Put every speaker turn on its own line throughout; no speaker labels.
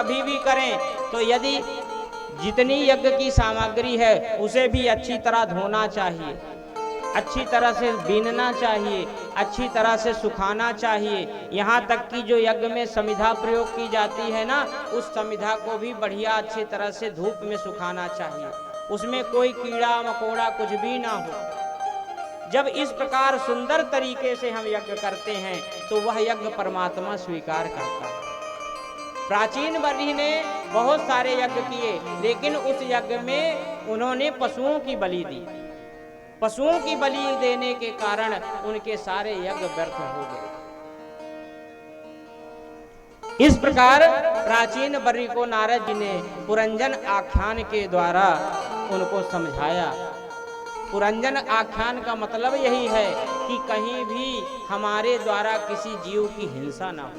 कभी भी करें तो यदि जितनी यज्ञ की सामग्री है उसे भी अच्छी तरह धोना चाहिए, अच्छी तरह से बीनना चाहिए, अच्छी तरह से सुखाना चाहिए। यहाँ तक कि जो यज्ञ में समिधा प्रयोग की जाती है ना, उस समिधा को भी बढ़िया अच्छी तरह से धूप में सुखाना चाहिए, उसमें कोई कीड़ा मकोड़ा कुछ भी ना हो। जब इस प्रकार सुंदर तरीके से हम यज्ञ करते हैं तो वह यज्ञ परमात्मा स्वीकार करता है। प्राचीन वर्षी ने बहुत सारे यज्ञ किए, लेकिन उस यज्ञ में उन्होंने पशुओं की बलि दी। पशुओं की बलि देने के कारण उनके सारे यज्ञ व्यर्थ हो गए। इस प्रकार प्राचीन वर्षी को नारद जी ने पुरंजन आख्यान के द्वारा उनको समझाया। पुरंजन आख्यान का मतलब यही है कि कहीं भी हमारे द्वारा किसी जीव की हिंसा ना हो,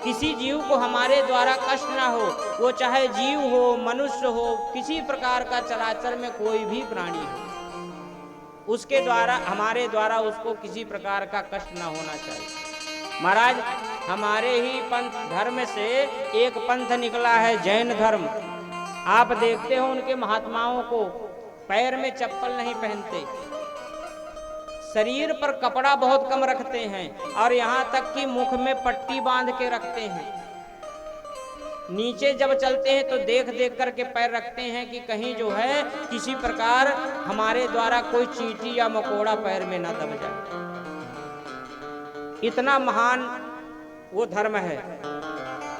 किसी जीव को हमारे द्वारा कष्ट ना हो, वो चाहे जीव हो, मनुष्य हो, किसी प्रकार का चराचर में कोई भी प्राणी हो, उसके द्वारा हमारे द्वारा उसको किसी प्रकार का कष्ट ना होना चाहिए। महाराज, हमारे ही पंथ धर्म से एक पंथ निकला है, जैन धर्म। आप देखते हो उनके महात्माओं को पैर में चप्पल नहीं पहनते, शरीर पर कपड़ा बहुत कम रखते हैं और यहाँ तक कि मुख में पट्टी बांध के रखते हैं। नीचे जब चलते हैं तो देख देख करके पैर रखते हैं कि कहीं जो है किसी प्रकार हमारे द्वारा कोई चींटी या मकोड़ा पैर में ना दब जाए। इतना महान वो धर्म है।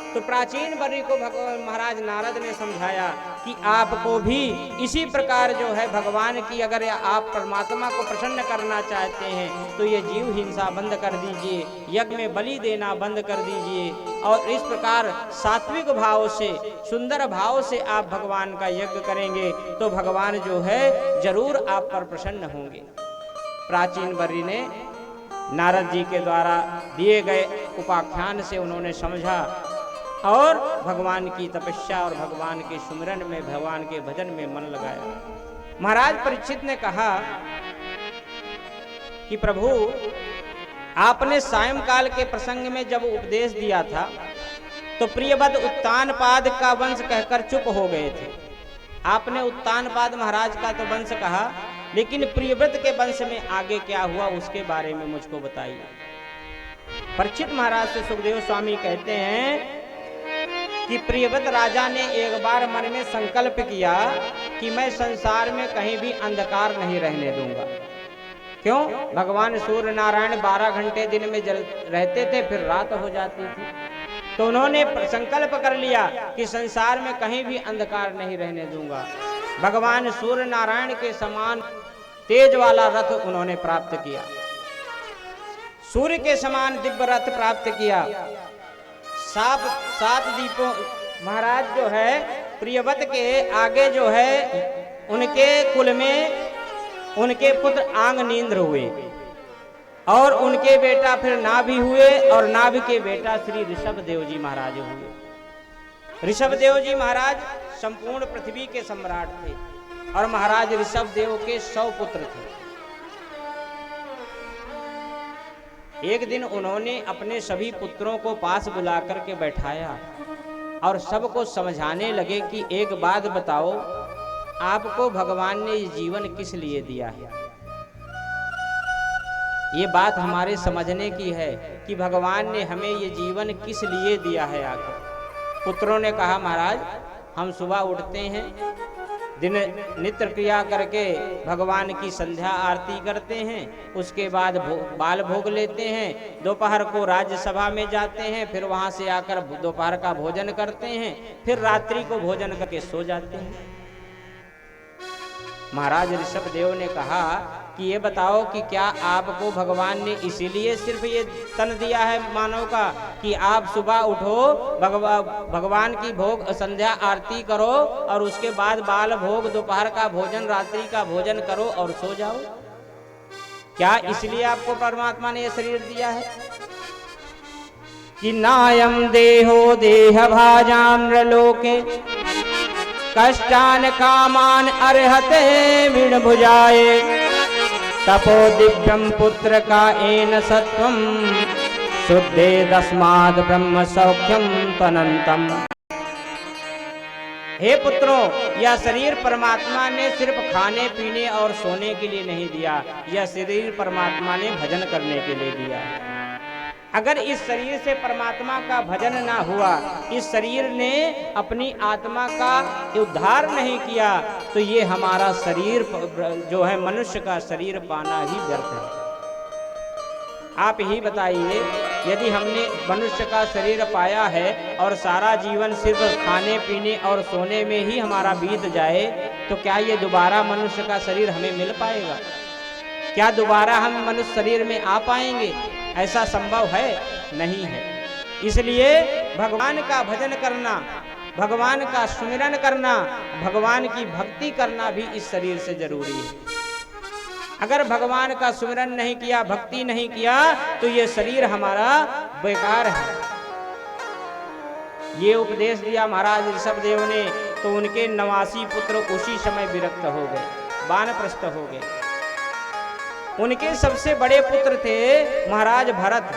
तो प्राचीन वर्षी को भगवान महाराज नारद ने समझाया कि आपको भी इसी प्रकार जो है भगवान की, अगर आप परमात्मा को प्रसन्न करना चाहते हैं तो ये जीव हिंसा बंद कर दीजिए, यज्ञ में बलि देना बंद कर दीजिए और इस प्रकार सात्विक भाव से, सुंदर भाव से आप भगवान का यज्ञ करेंगे तो भगवान जो है जरूर आप पर प्रसन्न होंगे। प्राचीन वर्षी ने नारद जी के द्वारा दिए गए उपाख्यान से उन्होंने समझा और भगवान की तपस्या और भगवान के सुमिरन में, भगवान के भजन में मन लगाया। महाराज परीक्षित ने कहा कि प्रभु, आपने सायंकाल के प्रसंग में जब उपदेश दिया था तो प्रियव्रत उत्तानपाद का वंश कहकर चुप हो गए थे। आपने उत्तानपाद महाराज का तो वंश कहा, लेकिन प्रियव्रत के वंश में आगे क्या हुआ उसके बारे में मुझको बताइए। परीक्षित महाराज से सुखदेव स्वामी कहते हैं कि प्रियव्रत राजा ने एक बार मन में संकल्प किया कि मैं संसार में कहीं भी अंधकार नहीं रहने दूंगा। क्यों? भगवान सूर्य नारायण 12 घंटे दिन में जल रहते थे, फिर रात हो जाती थी। तो उन्होंने संकल्प कर लिया कि संसार में कहीं भी अंधकार नहीं रहने दूंगा। भगवान सूर्य नारायण के समान तेज वाला रथ उन्होंने प्राप्त किया, सूर्य के समान दिव्य रथ प्राप्त किया। 7 दीपों महाराज जो है प्रियव्रत के आगे जो है उनके कुल में उनके पुत्र आंग नींद्र हुए और उनके बेटा फिर नाभि हुए और नाभि के बेटा श्री ऋषभ देव जी महाराज हुए। ऋषभ देव जी महाराज संपूर्ण पृथ्वी के सम्राट थे और महाराज ऋषभ देव के 100 पुत्र थे। एक दिन उन्होंने अपने सभी पुत्रों को पास बुला करके बैठाया और सबको समझाने लगे कि एक बात बताओ, आपको भगवान ने ये जीवन किस लिए दिया है। ये बात हमारे समझने की है कि भगवान ने हमें ये जीवन किस लिए दिया है। आखिर पुत्रों ने कहा, महाराज हम सुबह उठते हैं, दिन नित्य क्रिया करके भगवान की संध्या आरती करते हैं, उसके बाद बाल भोग लेते हैं, दोपहर को राज्यसभा में जाते हैं, फिर वहां से आकर दोपहर का भोजन करते हैं, फिर रात्रि को भोजन करके सो जाते हैं। महाराज ऋषभ देव ने कहा कि ये बताओ कि क्या आपको भगवान ने इसीलिए सिर्फ ये तन दिया है मानव का कि आप सुबह उठो, भगवान की भोग संध्या आरती करो और उसके बाद बाल भोग, दोपहर का भोजन, रात्रि का भोजन करो और सो जाओ? क्या इसलिए आपको परमात्मा ने ये शरीर दिया है कि नायम देहो देह भाजान लोके कष्टान कामान अर्हते विण भुजाए तपो दिव्यम पुत्र का एन सत्वम शुद्धे दस्माद ब्रह्म सौख्यम तनंतम। हे पुत्रों, यह शरीर परमात्मा ने सिर्फ खाने पीने और सोने के लिए नहीं दिया, यह शरीर परमात्मा ने भजन करने के लिए दिया। अगर इस शरीर से परमात्मा का भजन ना हुआ, इस शरीर ने अपनी आत्मा का उद्धार नहीं किया, तो ये हमारा शरीर जो है मनुष्य का शरीर पाना ही व्यर्थ है। आप ही बताइए, यदि हमने मनुष्य का शरीर पाया है और सारा जीवन सिर्फ खाने पीने और सोने में ही हमारा बीत जाए, तो क्या ये दोबारा मनुष्य का शरीर हमें मिल पाएगा? क्या दोबारा हम मनुष्य शरीर में आ पाएंगे? ऐसा संभव है? नहीं है। इसलिए भगवान का भजन करना, भगवान का सुमिरन करना, भगवान की भक्ति करना भी इस शरीर से जरूरी है। अगर भगवान का सुमिरन नहीं किया, भक्ति नहीं किया, तो ये शरीर हमारा बेकार है। ये उपदेश दिया महाराज ऋषभदेव ने, तो उनके 89 पुत्र उसी समय विरक्त हो गए, वानप्रस्थ हो गए। उनके सबसे बड़े पुत्र थे महाराज भरत।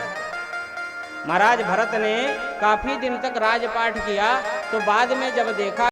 महाराज भरत ने काफी दिन तक राजपाट किया, तो बाद में जब देखा